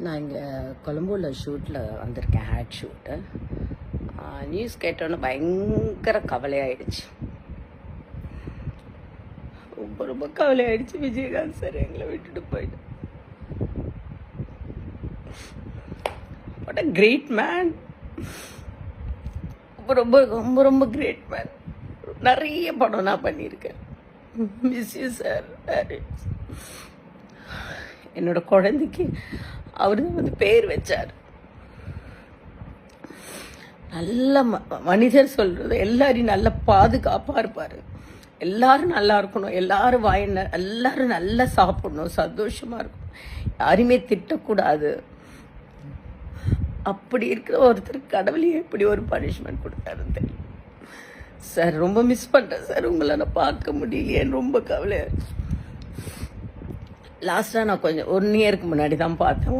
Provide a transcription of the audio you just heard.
நான் இங்கே கொழம்பூரில் ஷூட்டில் வந்திருக்கேன், ஹேட் ஷூட்டு. நியூஸ் கேட்டோன்னே பயங்கர கவலையாயிடுச்சு. ரொம்ப ரொம்ப கவலையாயிடுச்சு. விஜயகாந்த் சார் எங்களை விட்டுட்டு போயிட்டு. What a great man. ரொம்ப ரொம்ப ரொம்ப கிரேட் மேன். நிறைய படம் நான் பண்ணியிருக்கேன். Miss you sir. என்னோட குழந்தைக்கு அவர் தான் வந்து பேர் வச்சார். நல்ல மனிதர் சொல்றது எல்லாரையும் நல்ல பாதுகாப்பாக இருப்பார். எல்லாரும் நல்லா இருக்கணும், எல்லாரும் எல்லாரும் நல்லா சாப்பிடணும், சந்தோஷமாக இருக்கணும், யாருமே திட்டக்கூடாது. அப்படி இருக்கிற ஒருத்தர் கடவுளையே எப்படி ஒரு பனிஷ்மெண்ட் கொடுத்தாருன்னு தெரியும் சார். ரொம்ப மிஸ் பண்ணுறேன் சார். உங்களை நான் பார்க்க முடியலையேன்னு ரொம்ப கவலையாக. லாஸ்ட்டாக நான் கொஞ்சம் 1 இயருக்கு முன்னாடி தான் பார்த்தேன்.